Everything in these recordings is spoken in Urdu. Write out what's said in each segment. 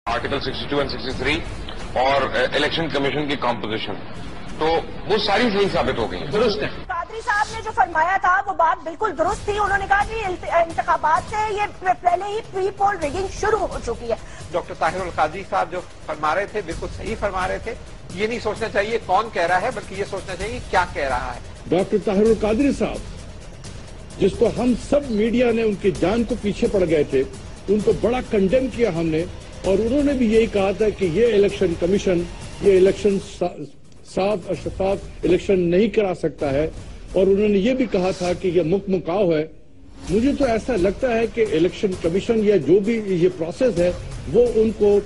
آرٹیکل 62 اور 63 اور الیکشن کمیشن کی کمپوزیشن تو وہ ساری صحیح ثابت ہو گئی ہیں. درست ہے. قادری صاحب نے جو فرمایا تھا وہ بات بالکل درست تھی. انہوں نے کہا کہ انتخابات سے یہ پہلے ہی پری پول ریگنگ شروع ہو چکی ہے. ڈاکٹر طاہر القادری صاحب جو فرما رہے تھے بالکل صحیح فرما رہے تھے. یہ نہیں سوچنا چاہیے کون کہہ رہا ہے بلکہ یہ سوچنا چاہیے کیا کہہ رہا ہے. ڈاکٹر طاہر القادری صاحب جس کو ہم سب میڈیا نے ان کی جان کو پیچھے پڑ گئے تھے ان کو بڑا کنڈیم کیا ہم نے اور انہوں نے بھی یہی کہا تھا کہ یہ الیکشن کمیشن یہ الیکشن صاف اور شفاف الیکشن نہیں کرا سکتا ہے اور انہوں نے یہ بھی کہا تھا کہ یہ مکمکاؤ ہے. مجھے تو ایسا لگتا ہے کہ الیکشن کمیشن یا جو بھی یہ پروسیس ہے وہ ان کو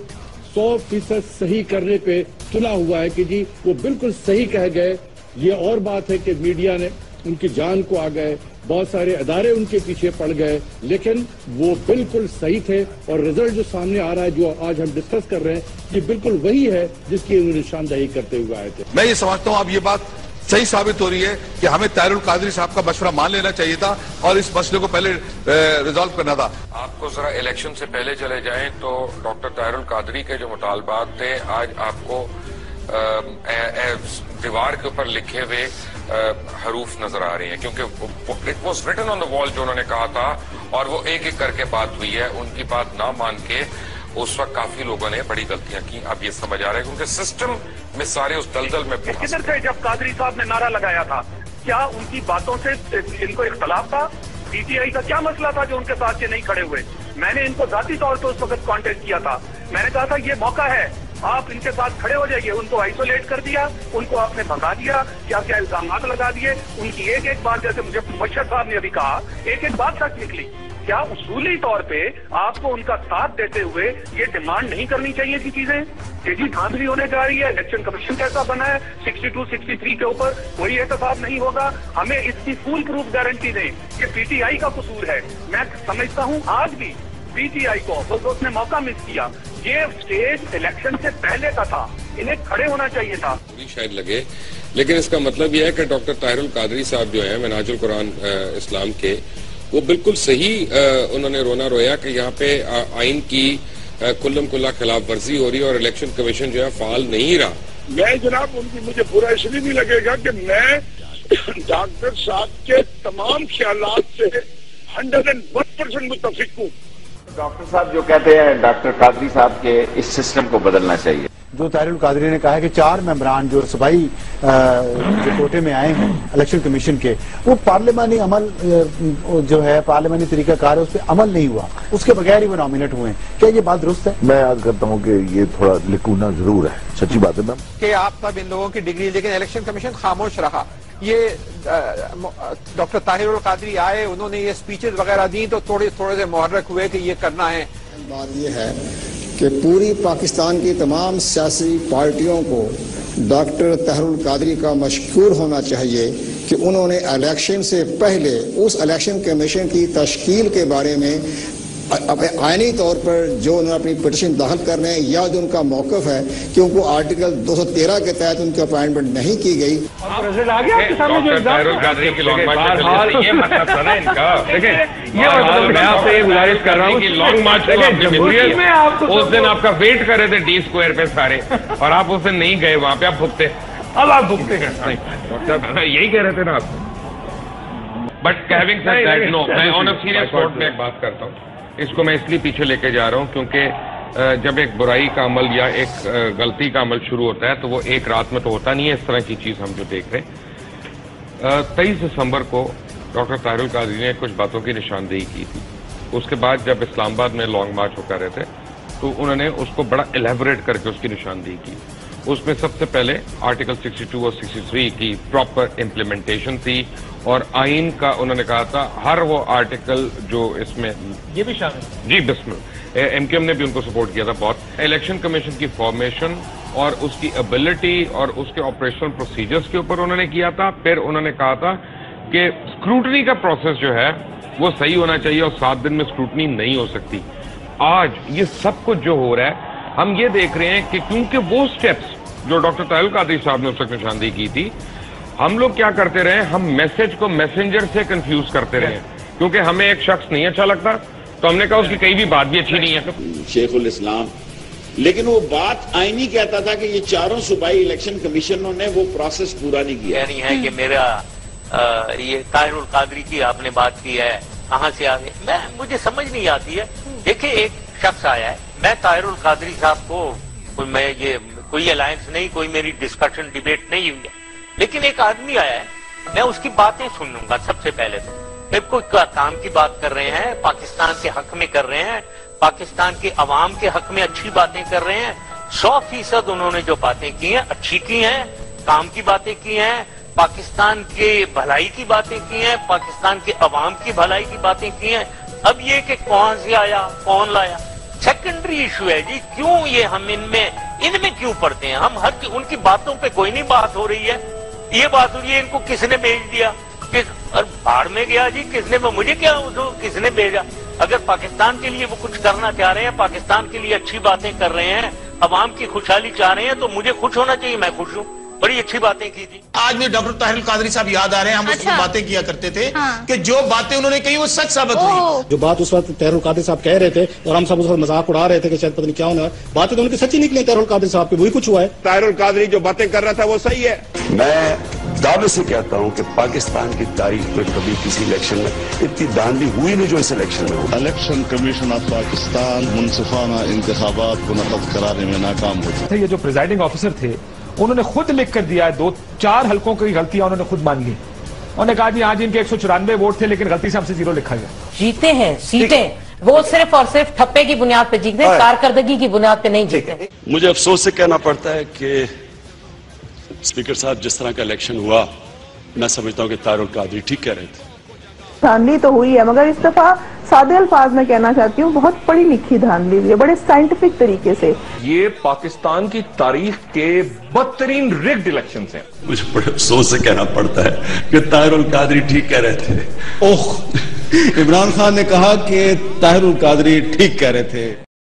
100% صحیح کرنے پہ تلا ہوا ہے کہ جی وہ بالکل صحیح کہہ گئے. یہ اور بات ہے کہ میڈیا نے ان کی جان کو آ گئے بہت سارے ادارے ان کے پیچھے پڑ گئے لیکن وہ بالکل صحیح تھے اور رزلٹ جو سامنے آ رہا ہے جو آج ہم ڈسکس کر رہے ہیں یہ بالکل وہی ہے جس کی انہوں نے نشاندہی کرتے ہوئے آئے تھے. میں یہ سمجھتا ہوں اب یہ بات صحیح ثابت ہو رہی ہے کہ ہمیں طاہر القادری صاحب کا مشورہ مان لینا چاہیے تھا اور اس مسئلے کو پہلے ریزالو کرنا تھا. آپ کو ذرا الیکشن سے پہلے چلے جائیں تو ڈاکٹر طاہر القادری کے جو مطالبات تھے آج آپ کو دیوار کے اوپر لکھے ہوئے حروف نظر آ رہے ہیں کیونکہ اٹ واز ریٹن آن دا وال جو انہوں نے کہا تھا اور وہ ایک ایک کر کے بات ہوئی ہے. ان کی بات نہ مان کے اس وقت کافی لوگوں نے بڑی غلطیاں کی. اب یہ سمجھ آ رہا ہے کیونکہ سسٹم میں سارے اس دلدل میں کدھر سے جب قادری صاحب نے نعرہ لگایا تھا کیا ان کی باتوں سے ان کو اختلاف تھا؟ پی ٹی آئی کا کیا مسئلہ تھا جو ان کے ساتھ یہ نہیں کھڑے ہوئے؟ میں نے ان کو ذاتی طور پہ اس وقت کانٹیکٹ کیا تھا. میں نے کہا تھا یہ موقع ہے آپ ان کے ساتھ کھڑے ہو جائیے. ان کو آئسولیٹ کر دیا, ان کو آپ نے بھگا دیا, کیا کیا الزامات لگا دیے. ان کی ایک ایک بات جیسے مجھے مبشر صاحب نے ابھی کہا ایک ایک بات تک نکلی. کیا اصولی طور پہ آپ کو ان کا ساتھ دیتے ہوئے یہ ڈیمانڈ نہیں کرنی چاہیے تھی چیزیں کہ جی دھاندلی ہونے جا رہی ہے, الیکشن کمیشن کیسا بنا ہے 62 63 کے اوپر کوئی احتساب نہیں ہوگا, ہمیں اس کی فول پروف گارنٹی دیں کہ پی ٹی آئی کا قصور ہے. میں سمجھتا ہوں آج بھی پی ٹی آئی کو اس نے موقع مس کیا. یہ اسٹیج الیکشن سے پہلے کا تھا, انہیں کھڑے ہونا چاہیے تھا. شاید لگے لیکن اس کا مطلب یہ ہے کہ ڈاکٹر طاہر القادری صاحب جو ہیں منہاج القرآن اسلام کے وہ بالکل صحیح انہوں نے رونا رویا کہ یہاں پہ آئین کی کلم کلا خلاف ورزی ہو رہی ہے اور الیکشن کمیشن جو ہے فعال نہیں رہا. میں جناب ان کی مجھے برا اس لیے نہیں لگے گا کہ میں ڈاکٹر صاحب کے تمام خیالات سے 101% متفق ہوں. ڈاکٹر صاحب جو کہتے ہیں ڈاکٹر قادری صاحب کے اس سسٹم کو بدلنا چاہیے. جو طاہر القادری نے کہا ہے کہ 4 ممبران جو صوبائی جو کوٹے میں آئے ہیں الیکشن کمیشن کے وہ پارلیمانی عمل جو ہے پارلیمانی طریقہ کار ہے اس پہ عمل نہیں ہوا, اس کے بغیر ہی وہ نامینیٹ ہوئے ہیں. کیا یہ بات درست ہے؟ میں عرض کرتا ہوں کہ یہ تھوڑا لکونا ضرور ہے, سچی بات ہے میم کہ آپ سب ان لوگوں کی ڈگری لیکن الیکشن کمیشن خاموش رہا. یہ ڈاکٹر طاہر القادری آئے انہوں نے یہ اسپیچز وغیرہ دی تو تھوڑے سے محرک ہوئے کہ یہ کرنا ہے. بات یہ ہے کہ پوری پاکستان کی تمام سیاسی پارٹیوں کو ڈاکٹر طاہر القادری کا مشکور ہونا چاہیے کہ انہوں نے الیکشن سے پہلے اس الیکشن کمیشن کی تشکیل کے بارے میں آئینی طور پر جو انہوں نے اپنی پٹیشن داخل کر رہے ہیں یا جو ان کا موقف ہے کہ ان کو آرٹیکل 213 کے تحت ان کی اپائنٹمنٹ نہیں کی گئی. میں آپ سے یہ گزارش کر رہا ہوں کہ لانگ مارچ اس دن آپ کا ویٹ کر رہے تھے ڈی اسکوائر پہ سارے اور آپ اس دن نہیں گئے وہاں پہ, آپ بھگتے. اب آپ بھگتے ہیں یہی کہہ رہے تھے نا آپ. But having said that no, میں آن اے سیریس نوٹ میں ایک بات کرتا ہوں. اس کو میں اس لیے پیچھے لے کے جا رہا ہوں کیونکہ جب ایک برائی کا عمل یا ایک غلطی کا عمل شروع ہوتا ہے تو وہ ایک رات میں تو ہوتا نہیں ہے. اس طرح کی چیز ہم جو دیکھ رہے ہیں 23 دسمبر کو ڈاکٹر طاہر القادری نے کچھ باتوں کی نشاندہی کی تھی. اس کے بعد جب اسلام آباد میں لانگ مارچ ہو کر رہے تھے تو انہوں نے اس کو بڑا الیبوریٹ کر کے اس کی نشاندہی کی. اس میں سب سے پہلے آرٹیکل 62 اور 63 کی پراپر امپلیمنٹیشن تھی اور آئین کا انہوں نے کہا تھا ہر وہ آرٹیکل جو اس میں یہ بھی شامل جی بسم ایم کیو ایم نے بھی ان کو سپورٹ کیا تھا بہت. الیکشن کمیشن کی فارمیشن اور اس کی ایبلٹی اور اس کے آپریشنل پروسیجرز کے اوپر انہوں نے کیا تھا. پھر انہوں نے کہا تھا کہ اسکروٹنی کا پروسیس جو ہے وہ صحیح ہونا چاہیے اور 7 دن میں اسکروٹنی نہیں ہو سکتی. آج یہ سب کچھ جو ہو رہا ہے ہم یہ دیکھ رہے ہیں کہ کیونکہ وہ سٹیپس جو ڈاکٹر طاہر القادری صاحب نے اس وقت نشاندہی کی تھی ہم لوگ کیا کرتے رہے, ہم میسج کو میسنجر سے کنفیوز کرتے رہے کیونکہ ہمیں ایک شخص نہیں اچھا لگتا تو ہم نے کہا اس کی کئی بھی بات بھی اچھی نہیں ہے. شیخ الاسلام لیکن وہ بات آئینی کہتا تھا کہ یہ چاروں صوبائی الیکشن کمیشنوں نے وہ پروسیس پورا نہیں کیا. نہیں ہے کہ میرا یہ طاہر القادری کی آپ نے بات کی ہے, کہاں سے آ گئے, مجھے سمجھ نہیں آتی ہے. دیکھیں ایک شخص آیا ہے, میں طاہر القادری صاحب کو کوئی الائنس نہیں, کوئی میری ڈسکشن ڈیبیٹ نہیں ہوئی ہے, لیکن ایک آدمی آیا ہے, میں اس کی باتیں سن لوں گا. سب سے پہلے تو کوئی کام کی بات کر رہے ہیں, پاکستان کے حق میں کر رہے ہیں, پاکستان کے عوام کے حق میں اچھی باتیں کر رہے ہیں. 100% انہوں نے جو باتیں کی ہیں اچھی کی ہیں, کام کی باتیں کی ہیں, پاکستان کے بھلائی کی باتیں کی ہیں, پاکستان کے عوام کی بھلائی کی باتیں کی ہیں. اب یہ کہ کون سے آیا, کون لایا, سیکنڈری ایشو ہے جی. کیوں یہ ہم ان میں کیوں پڑھتے ہیں؟ ہم ان کی باتوں پہ کوئی نہیں بات ہو رہی ہے. یہ بات ہو رہی ہے ان کو کس نے بھیج دیا, اور باہر میں گیا جی, کس نے, مجھے کیا کس نے بھیجا. اگر پاکستان کے لیے وہ کچھ کرنا چاہ رہے ہیں, پاکستان کے لیے اچھی باتیں کر رہے ہیں, عوام کی خوشحالی چاہ رہے ہیں, تو مجھے خوش ہونا چاہیے, میں خوش ہوں. بڑی اچھی باتیں کی تھی. آج بھی ڈاکٹر طاہر القادری صاحب یاد آ رہے ہیں, ہم اس وقت باتیں کیا کرتے تھے کہ جو باتیں انہوں نے کہی وہ سچ ثابت ہوئی. جو بات اس وقت طاہر القادری صاحب کہہ رہے تھے اور ہم سب اس وقت مذاق اڑا رہے تھے کہ شاید پتہ نہیں کیا ہونا, باتیں تو ان کی سچی نکلی. طاہر القادری صاحب کی وہی کچھ ہوا ہے. طاہر القادری جو باتیں کر رہا تھا وہ صحیح ہے. میں دعوے سے کہتا ہوں کہ پاکستان کی تاریخ میں کبھی کسی الیکشن میں اتنی دھاندلی ہوئی نہیں جو اس الیکشن میں ہوئی. الیکشن کمیشن آف پاکستان منصفانہ انتخابات منعقد کرانے میں ناکام ہو. یہ جو پریزائڈنگ آفیسر تھے انہوں نے خود لکھ کر دیا ہے, 2-4 حلقوں کی غلطیاں انہوں نے خود مان لی. انہوں نے کہا جی ہاں جی ان کے 194 ووٹ تھے لیکن غلطی سے ہم سے 0 لکھا گیا. جیتے ہیں سیٹیں, وہ صرف اور صرف ٹھپے کی بنیاد پہ جیتے ہیں, کارکردگی کی بنیاد پہ نہیں جیتے. مجھے افسوس سے کہنا پڑتا ہے کہ اسپیکر صاحب جس طرح کا الیکشن ہوا, میں سمجھتا ہوں کہ طاہر القادری ٹھیک کہہ رہے تھے. دھاندلی تو ہوئی ہے, مگر اس دفعہ سادے الفاظ میں کہنا چاہتی ہوں بہت بڑی لکھی دھاندلی ہوئی ہے, بڑے سائنٹیفک طریقے سے. یہ پاکستان کی تاریخ کے بدترین ریگڈ الیکشنز ہیں. مجھے بڑے افسوس سے کہنا پڑتا ہے کہ طاہر القادری ٹھیک کہہ رہے تھے. عمران خان نے کہا کہ طاہر القادری ٹھیک کہہ رہے تھے.